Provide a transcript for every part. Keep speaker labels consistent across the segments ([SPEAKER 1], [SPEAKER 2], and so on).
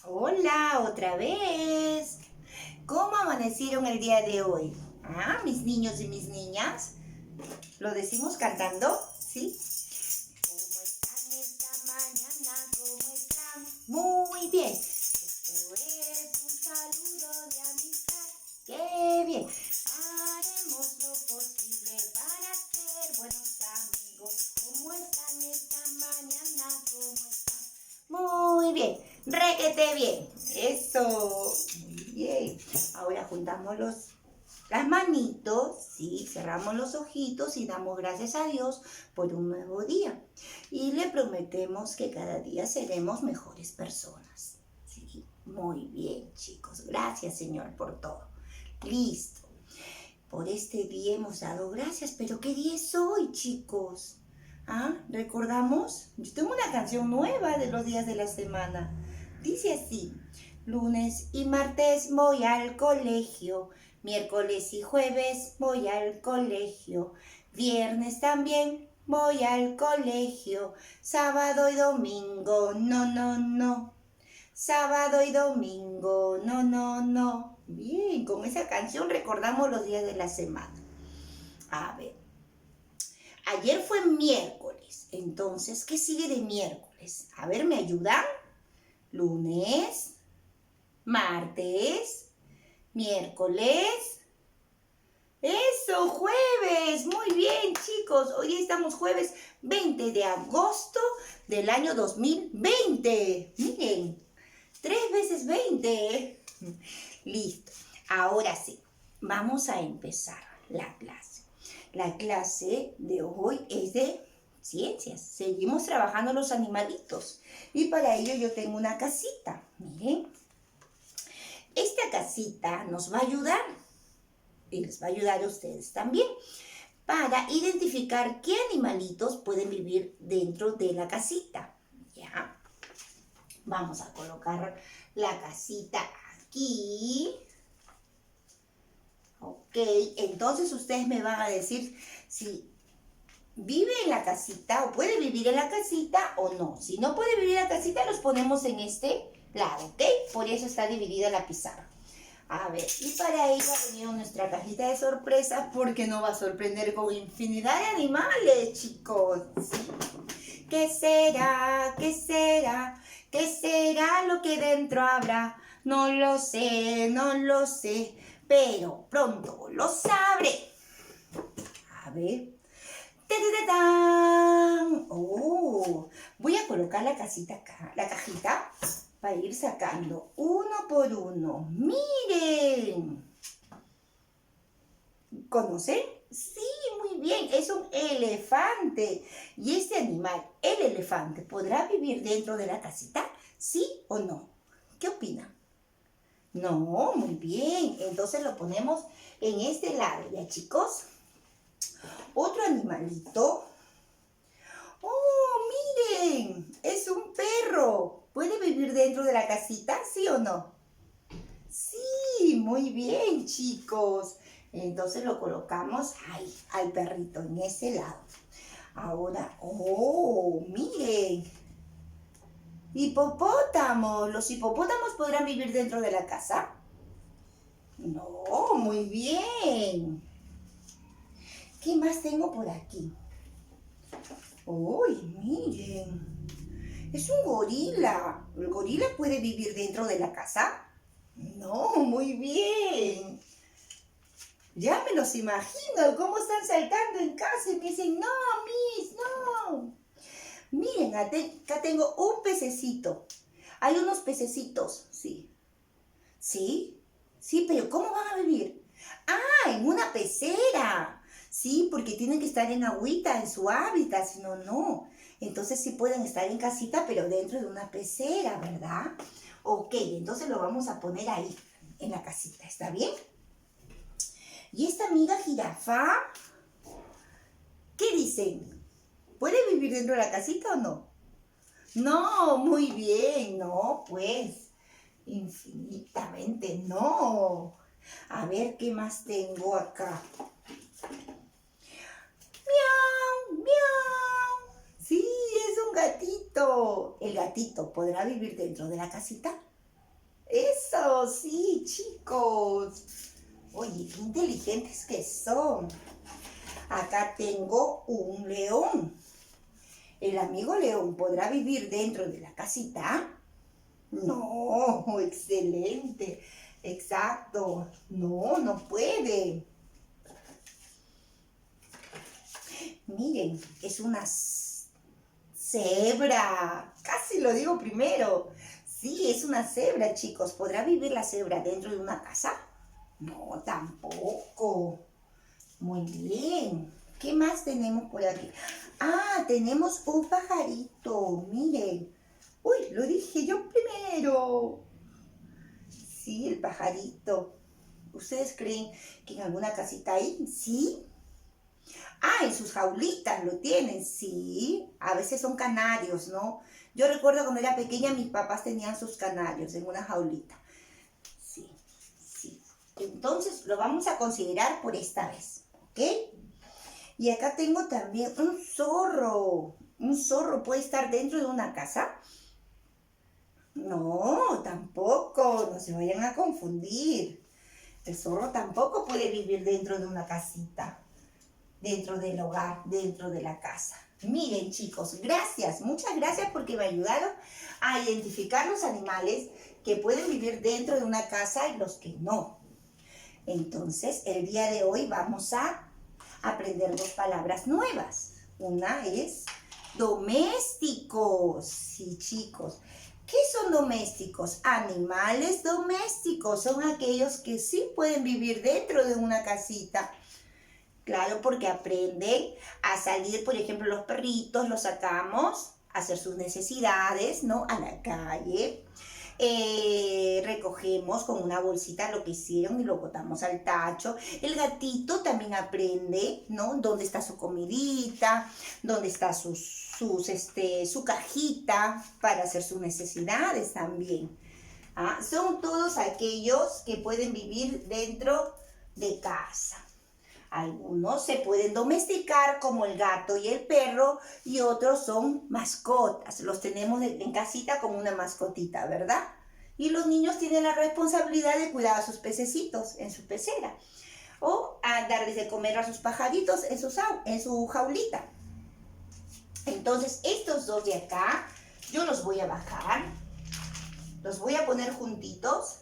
[SPEAKER 1] Hola, otra vez. ¿Cómo amanecieron el día de hoy? Mis niños y mis niñas. ¿Lo decimos cantando? ¿Sí? ¿Cómo están esta mañana? ¿Cómo están? Muy bien. Esto es un saludo de amistad. ¡Qué bien! Haremos lo posible para ser buenos amigos. ¿Cómo están esta mañana? ¿Cómo están? Muy bien. Requete bien. Eso. Muy bien. Ahora juntamos las manitos, ¿sí? Cerramos los ojitos y damos gracias a Dios por un nuevo día. Y le prometemos que cada día seremos mejores personas. ¿Sí? Muy bien, chicos. Gracias, Señor, por todo. Listo. Por este día hemos dado gracias, pero ¿qué día es hoy, chicos? ¿Recordamos? Yo tengo una canción nueva de los días de la semana. Dice así: lunes y martes voy al colegio, miércoles y jueves voy al colegio, viernes también voy al colegio, sábado y domingo no, no, no. Sábado y domingo, no, no, no. Bien, con esa canción recordamos los días de la semana. A ver, ayer fue miércoles, entonces, ¿qué sigue de miércoles? A ver, ¿me ayudan? Lunes, martes, miércoles. Eso, jueves. Muy bien, chicos. Hoy estamos jueves 20 de agosto del año 2020. Miren, 3 veces 20. Listo. Ahora sí, vamos a empezar la clase. La clase de hoy es de ciencias. Seguimos trabajando los animalitos. Y para ello yo tengo una casita. Miren. Esta casita nos va a ayudar. Y les va a ayudar a ustedes también para identificar qué animalitos pueden vivir dentro de la casita. ¿Ya? Vamos a colocar la casita aquí. Ok, entonces ustedes me van a decir si vive en la casita o puede vivir en la casita o no. Si no puede vivir en la casita, los ponemos en este lado, ¿ok? Por eso está dividida la pizarra. A ver, y para ello ha venido nuestra cajita de sorpresa porque nos va a sorprender con infinidad de animales, chicos. ¿Sí? ¿Qué será? ¿Qué será? ¿Qué será lo que dentro habrá? No lo sé, no lo sé, pero pronto lo sabré. A ver. ¡Tararán! Oh, voy a colocar la casita acá, la cajita, para ir sacando uno por uno. ¡Miren! ¿Conocen? Sí, muy bien, es un elefante. ¿Y este animal, el elefante, podrá vivir dentro de la casita? ¿Sí o no? ¿Qué opinan? No, muy bien. Entonces lo ponemos en este lado, ¿ya, chicos? Otro animalito. ¡Oh, miren! Es un perro. ¿Puede vivir dentro de la casita, sí o no? Sí, muy bien, chicos. Entonces lo colocamos ahí, al perrito, en ese lado. Ahora, ¡oh, miren! Hipopótamos. ¿Los hipopótamos podrán vivir dentro de la casa? No, muy bien. ¿Qué más tengo por aquí? ¡Uy, miren! Es un gorila. ¿El gorila puede vivir dentro de la casa? No, muy bien. Ya me los imagino cómo están saltando en casa y me dicen, no, Miss, no. Miren, acá tengo un pececito. Hay unos pececitos, sí. ¿Sí? Sí, pero ¿cómo van a vivir? En una pecera. Sí, porque tienen que estar en agüita, en su hábitat, si no, no. Entonces sí pueden estar en casita, pero dentro de una pecera, ¿verdad? Ok, entonces lo vamos a poner ahí, en la casita, ¿está bien? ¿Y esta amiga jirafa? ¿Qué dicen? ¿Puede vivir dentro de la casita o no? No, muy bien, no, pues, infinitamente no. A ver, ¿qué más tengo acá? ¡Miau! ¡Miau! Sí, es un gatito. ¿El gatito podrá vivir dentro de la casita? Eso, sí, chicos. Oye, qué inteligentes que son. Acá tengo un león. ¿El amigo león podrá vivir dentro de la casita? No, excelente. Exacto. No, no puede. Miren, es una cebra. Casi lo digo primero. Sí, es una cebra, chicos. ¿Podrá vivir la cebra dentro de una casa? No, tampoco. Muy bien. ¿Qué más tenemos por aquí? Ah, tenemos un pajarito. Miren. Uy, lo dije yo primero. Sí, el pajarito. ¿Ustedes creen que en alguna casita hay? Sí. Ah, en sus jaulitas lo tienen, sí. A veces son canarios, ¿no? Yo recuerdo cuando era pequeña mis papás tenían sus canarios en una jaulita. Sí, sí. Entonces lo vamos a considerar por esta vez, ¿ok? Y acá tengo también un zorro. ¿Un zorro puede estar dentro de una casa? No, tampoco. No se vayan a confundir. El zorro tampoco puede vivir dentro de una casita, dentro del hogar, dentro de la casa. Miren, chicos, gracias, muchas gracias porque me ayudaron a identificar los animales que pueden vivir dentro de una casa y los que no. Entonces, el día de hoy vamos a aprender dos palabras nuevas. Una es domésticos. Sí, chicos. ¿Qué son domésticos? Animales domésticos. Son aquellos que sí pueden vivir dentro de una casita. Claro, porque aprenden a salir, por ejemplo, los perritos, los sacamos a hacer sus necesidades, ¿no? A la calle. Recogemos con una bolsita lo que hicieron y lo botamos al tacho. El gatito también aprende, ¿no? Dónde está su comidita, dónde está su cajita para hacer sus necesidades también. ¿Ah? Son todos aquellos que pueden vivir dentro de casa. Algunos se pueden domesticar como el gato y el perro y otros son mascotas. Los tenemos en casita como una mascotita, ¿verdad? Y los niños tienen la responsabilidad de cuidar a sus pececitos en su pecera o a darles de comer a sus pajaritos en su jaulita. Entonces, estos dos de acá, yo los voy a bajar, los voy a poner juntitos.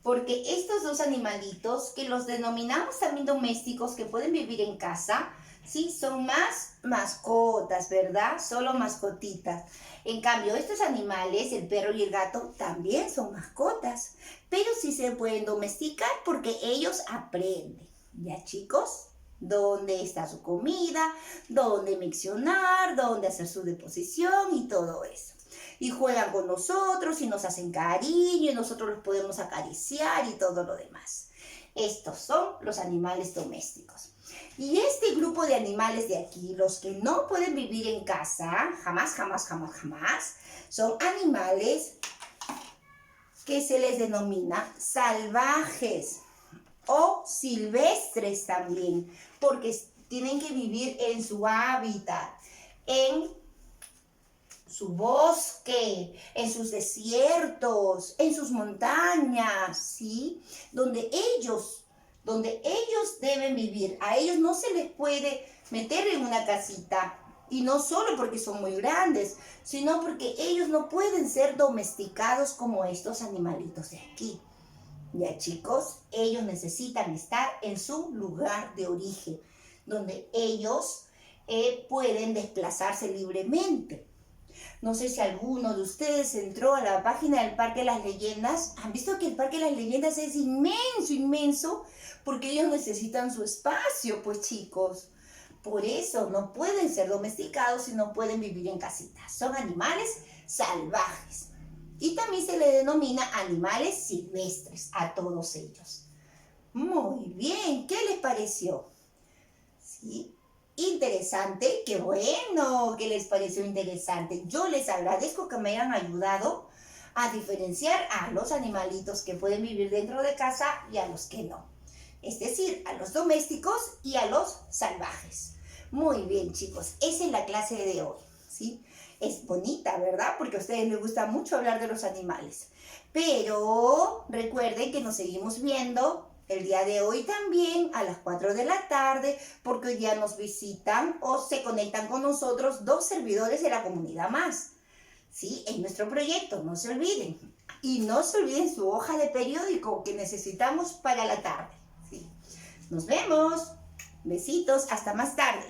[SPEAKER 1] Porque estos dos animalitos, que los denominamos también domésticos, que pueden vivir en casa, sí, son más mascotas, ¿verdad? Solo mascotitas. En cambio, estos animales, el perro y el gato, también son mascotas, pero sí se pueden domesticar porque ellos aprenden. ¿Ya, chicos? Dónde está su comida, dónde miccionar, dónde hacer su deposición y todo eso. Y juegan con nosotros y nos hacen cariño y nosotros los podemos acariciar y todo lo demás. Estos son los animales domésticos. Y este grupo de animales de aquí, los que no pueden vivir en casa, jamás, jamás, jamás, jamás, son animales que se les denomina salvajes o silvestres también, porque tienen que vivir en su hábitat, en su bosque, en sus desiertos, en sus montañas, ¿sí? Donde ellos deben vivir. A ellos no se les puede meter en una casita. Y no solo porque son muy grandes, sino porque ellos no pueden ser domesticados como estos animalitos de aquí. Ya, chicos, ellos necesitan estar en su lugar de origen, donde ellos pueden desplazarse libremente. No sé si alguno de ustedes entró a la página del Parque de las Leyendas. ¿Han visto que el Parque de las Leyendas es inmenso, inmenso? Porque ellos necesitan su espacio, pues, chicos. Por eso no pueden ser domesticados y no pueden vivir en casitas. Son animales salvajes. Y también se le denomina animales silvestres a todos ellos. Muy bien, ¿qué les pareció? ¿Sí? Interesante, qué bueno que les pareció interesante. Yo les agradezco que me hayan ayudado a diferenciar a los animalitos que pueden vivir dentro de casa y a los que no. Es decir, a los domésticos y a los salvajes. Muy bien, chicos, esa es la clase de hoy, ¿sí? es bonita, ¿verdad? Porque a ustedes les gusta mucho hablar de los animales. Pero recuerden que nos seguimos viendo el día de hoy también a las 4 de la tarde, porque hoy día nos visitan o se conectan con nosotros 2 servidores de la comunidad más. ¿Sí? En nuestro proyecto, no se olviden. Y no se olviden su hoja de periódico que necesitamos para la tarde. ¿Sí? Nos vemos. Besitos, hasta más tarde.